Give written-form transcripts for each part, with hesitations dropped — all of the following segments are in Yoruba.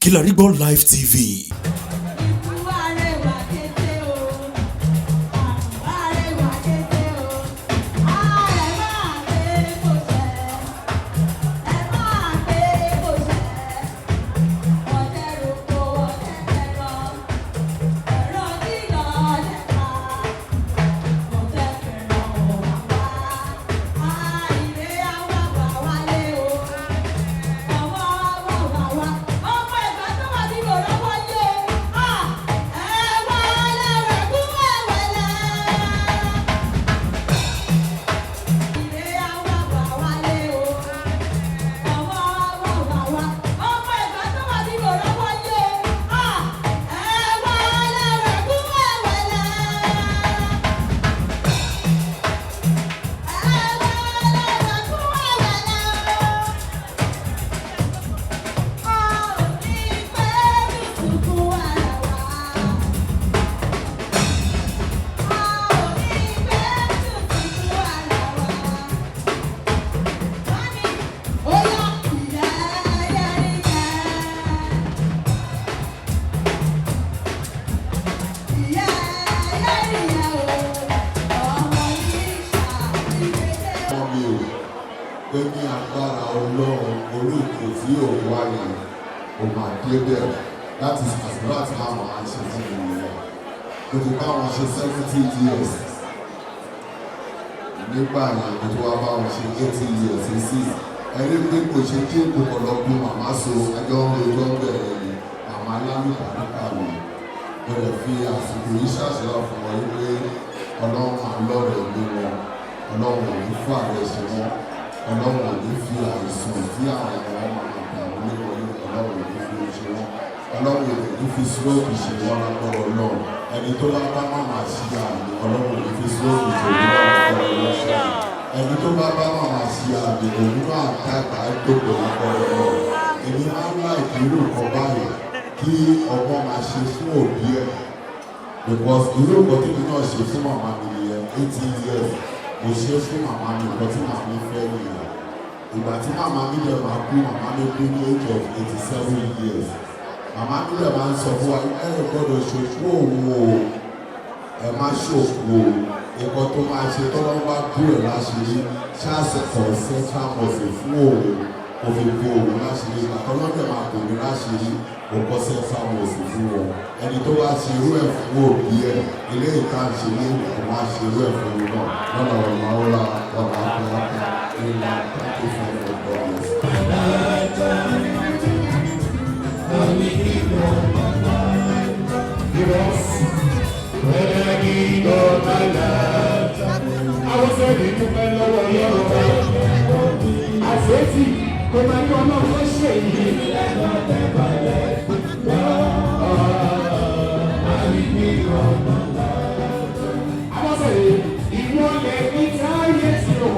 Kilarigbo Live TV. Pé ní agbára Ọlọ́run orí ìkò tí ò wáyé ò máa dé bẹ̀rẹ̀ láti àdúrà tí àwọn máa ń ṣe fún mi rẹ̀. Mo ti bá wọn ṣe 70 years nígbà yẹn mo ti wá bá wọn ṣe 80 years sí. Ẹni pé kò ṣe kí èkó ọlọ́gbọ́n màmá so ẹjọ́ ń rojọ́ bẹ̀rẹ̀ ni màmá lálùbá nípa mi. Mo lè fi àsìkò yìí ṣàṣeyọ fún wọn wípé Ọlọ́run àlọ́rẹ̀ mi wọn, Ọlọ́run ò ní fún ààrẹ ṣe wọn. Ọlọ́run ò ní fi àìsàn tí àwọn ọmọ máa gbà wọlé wọlé, Ọlọ́run ò ní fi ṣe wọ́n. Ọlọ́run ò ní fi sílọ́ọ̀bù ṣe wọ́n lágbọ́rọ̀ náà. Ẹni tó bá bá màmá sí àmì, Ọlọ́run ò ní fi sílọ́ọ̀bù ṣe wọ́n lágbọ́rọ̀ náà. Ẹni tó bá bá màmá sí àmì, òun náà dàgbà dògbò lágbọ́rọ̀ náà. Èmi máa ń láì irú nǹkan báyìí kí ọmọ máa ṣe fún òbí ẹ̀. Because irú nǹkan tí mi náà ṣe fún màmá mi nìyẹn 18 years. Mo ṣe fún màmá mi nǹkan tí màmá mi fẹ́ nìyẹn. Ìgbà tí màmá mi lè máa kú, màmá mi kú ní age of 87 years. Màmá mi lè máa ń sọ fún wa, ẹ gbọ́dọ̀ ṣòfò òun o, ẹ má ṣòfò o. Nǹkan tó máa ṣe tọ́lọ́ bá dúró láṣìírí, ṣáàṣẹ̀kọ̀ central mosque fún òun, kò fi bo òun láṣìírí. Ìgbà tọ́lọ́ dẹ̀ máa bò mí láṣìírí, kò kọ́ central mosque fún wọn. Ẹni tó bá ṣe irú ẹ̀ fún òbí ẹ̀, ilé ìta ṣe ní ìkọ̀ máa ṣe irú ẹ̀ fún mi náà. Lọ́nà ọ̀nà ọ̀la ọ̀nà àpẹẹrẹ ìlà tàbí fún ọ̀dọ́mọ̀sí. Àwọn sẹ́ni dúpẹ́ lọ́wọ́ Yorùbá. Àṣetì kò máa ní ọlọ́run ṣe èyí. Àwọn sẹ́ni ìwọlẹ̀ ní táyé sí o.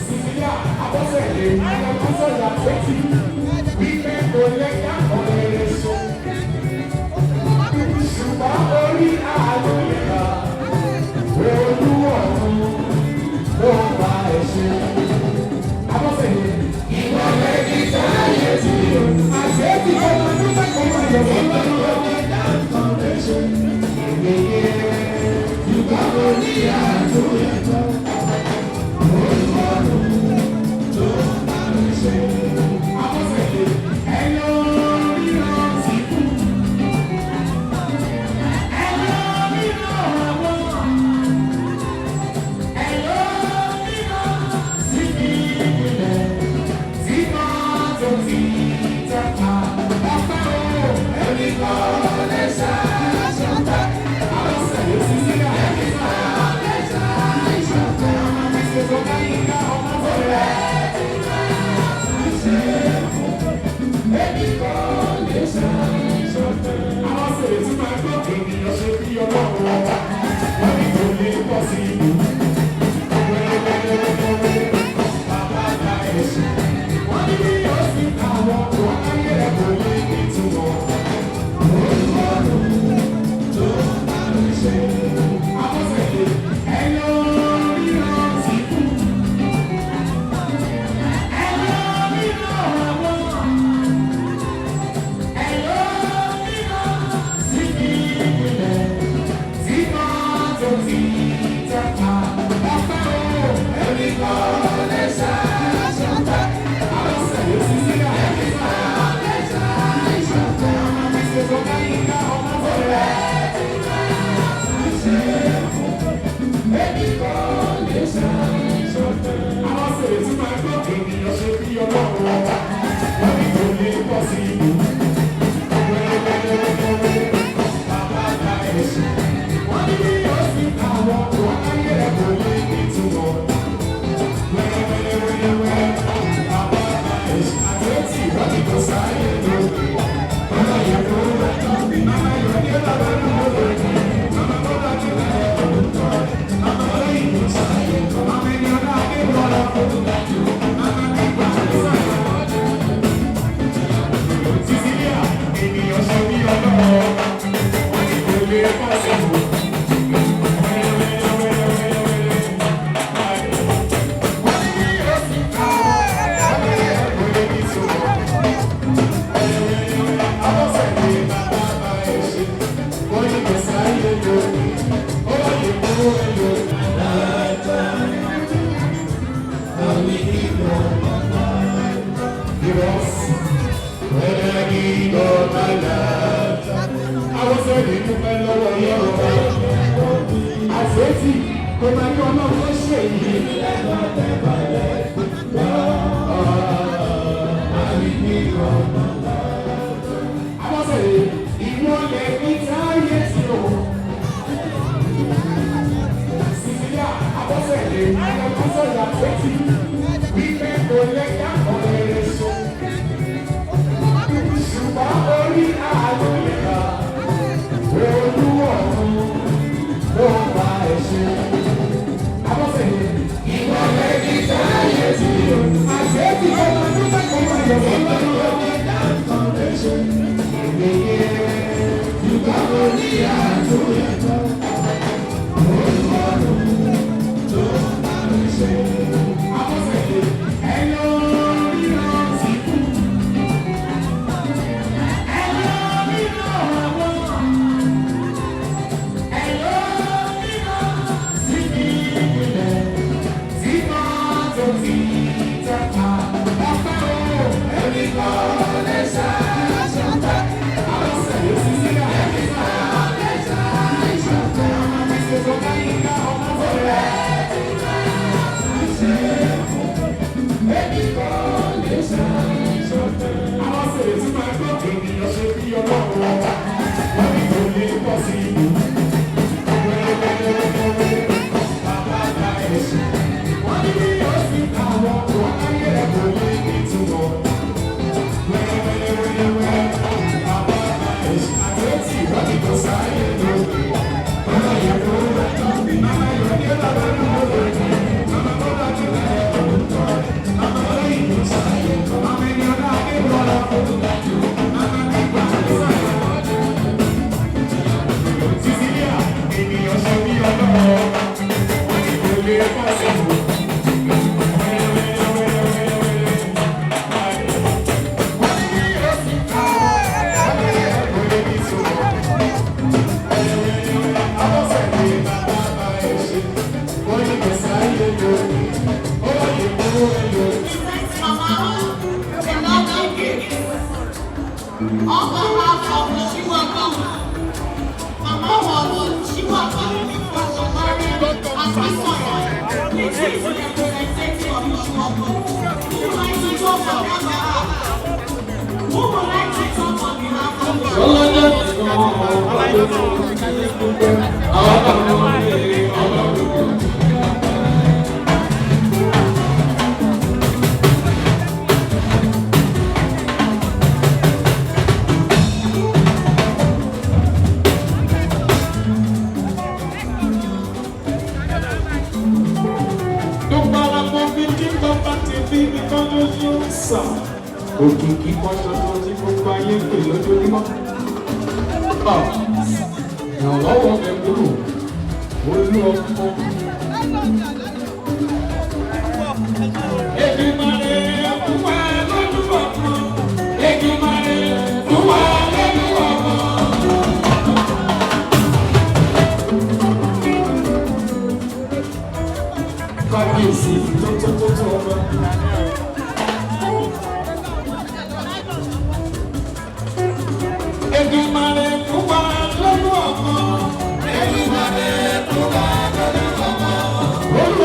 Sísílíà àbọ̀sẹ̀lẹ̀ àyàkọ́sọ̀lá àṣetì wípé kò lẹ́yà ọ̀rẹ́ ṣe. Ṣùgbọ́n orí àlọ́ ìlà olúwọ̀n ló ń bá ẹ ṣe. Abọ́sẹ̀lẹ̀ ìwọlẹ̀ ní táyé sí o. Àṣetì kò máa ní sẹ́kọ̀ọ́ máa yọ̀ wọ́n lọ́wọ́. us when I give up my life. I was ready to bend over your back. I said, "Come on, come on, let's shake it." I was ready. If you want to get me tired, yes, you. Cecilia, I was ready. I was ready. We can go let down on the show. Only I òkìkí kan ṣoṣo tí gbogbo ayé pè lójoojúmọ́. ìrànlọ́wọ́ ẹ̀kúrò olú ọkọ. Èdùmàrè fún wa lọ́dún ọ̀kan. Èdùmàrè fún wa lọ́dún ọ̀kan. Kábíyèsí tó ọba. Èdùmàrè fún wa lọ́dún ọ̀kan. Èdùmàrè fún wa lọ́dún ọ̀kan.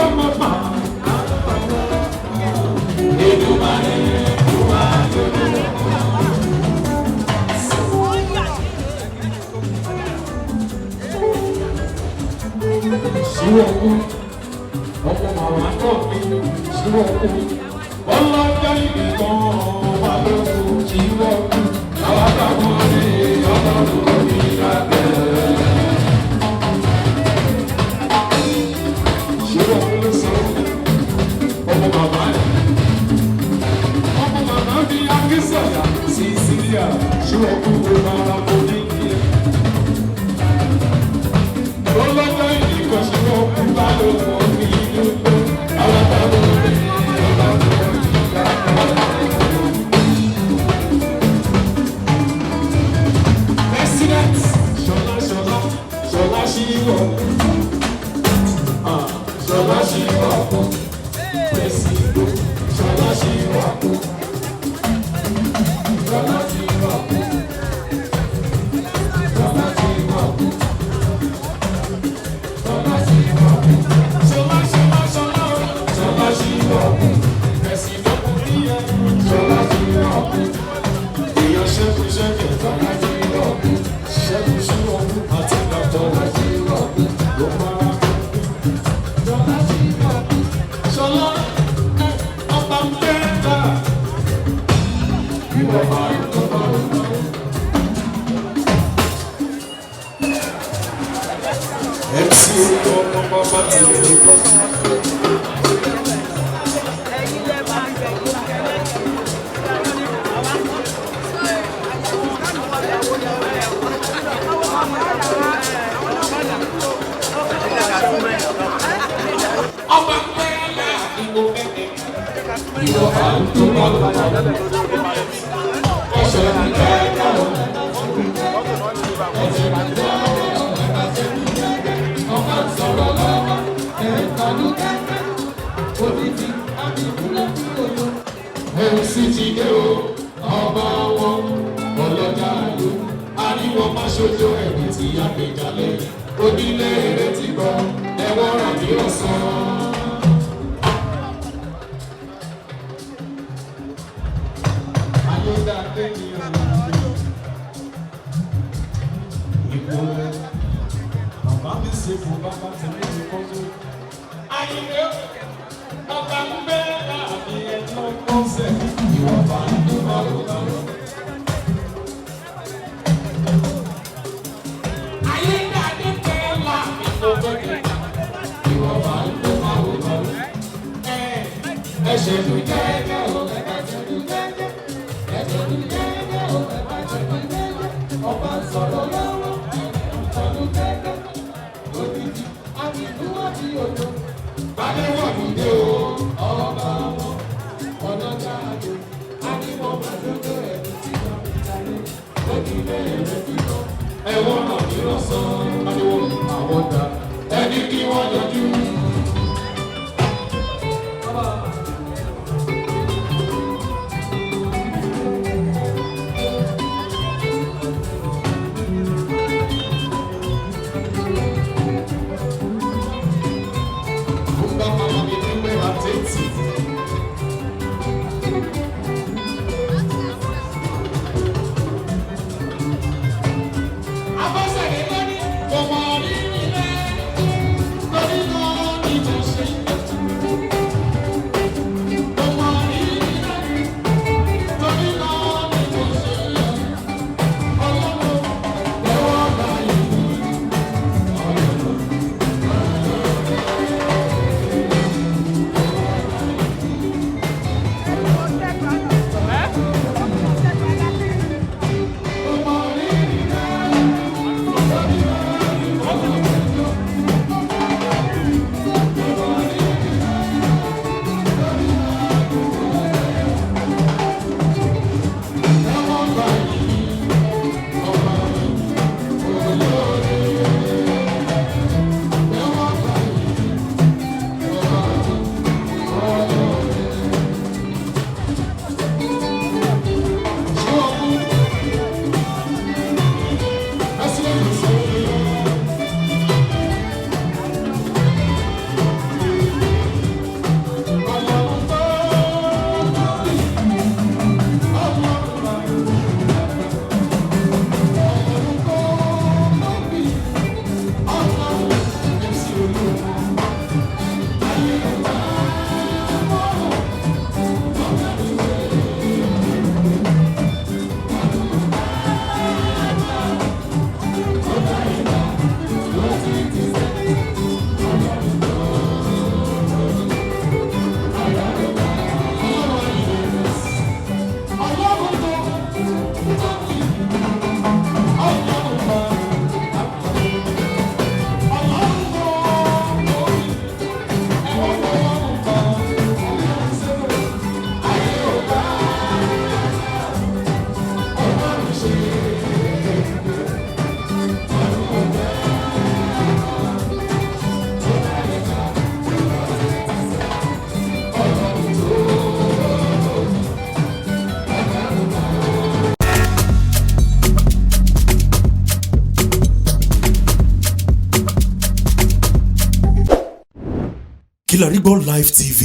Kilarigbo Live TV,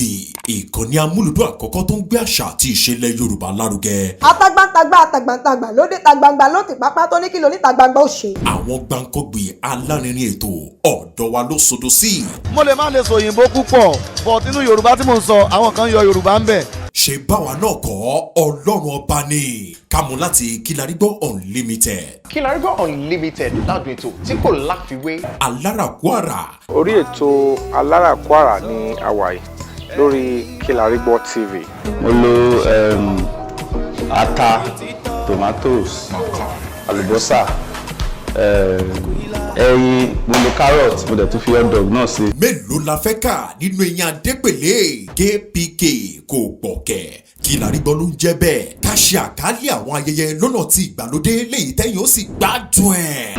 ìkànnì amúlùdún àkọ́kọ́ tó ń gbé àṣà àti ìṣẹ̀lẹ̀ Yorùbá lárugẹ. Atagbantagba lóde tagbangba ló ti pápá tó ní kí ló ní tagbangba ó ṣe. Àwọn gbàǹkọ́gbì alárinrin ètò ọ̀dọ́ wa ló sodo sí. Mo lè má lè sọ òyìnbó púpọ̀ but nínú Yorùbá tí mo ń sọ àwọn kan yọ Yorùbá ń bẹ̀. ṣe báwa náà kọ́ ọlọ́run ọba ni kámú láti Kilarigbo Unlimited. Kilarigbo Unlimited ládùn ètò tí kò láfiwé. Alárakúàrà. Orí ètò Alárakúàrà ní àwàyè lórí Kilarigbo TV. Mo lo ata, tomatoes, àlùbọ́sà, ẹyin, mo lo carrot, mo dẹ̀ tún fi hot dog náà sí. Mélòó la fẹ́ kà nínú eyín adépèlé KPK kò gbọ̀kẹ̀. Kilarigbo ló ń jẹ́ bẹ́ẹ̀. Ká ṣe àkálẹ̀ àwọn ayẹyẹ lọ́nà tí ìgbàlódé léyìí tẹ́yìn ó sì gbádùn ẹ̀.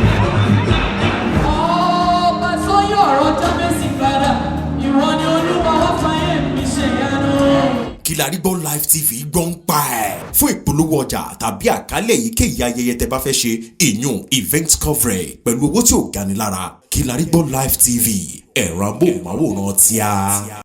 Ọba sọ́yọ̀ ọ̀rọ̀ jábẹ́sì padà, ìwọ ni Olúwa wá fàyè mi ṣèyanu. Kilarigbo Live TV gbọ́ ń pa ẹ̀. Fún ìpolówó ọjà tàbí àkálẹ̀ èyíkéyìí ayẹyẹ tẹ́ bá fẹ́ ṣe ìyún event coverage pẹ̀lú owó tí ò gani lára. Kilarigbo Live TV ẹ̀rọ amóhùnmáwòrán tíá.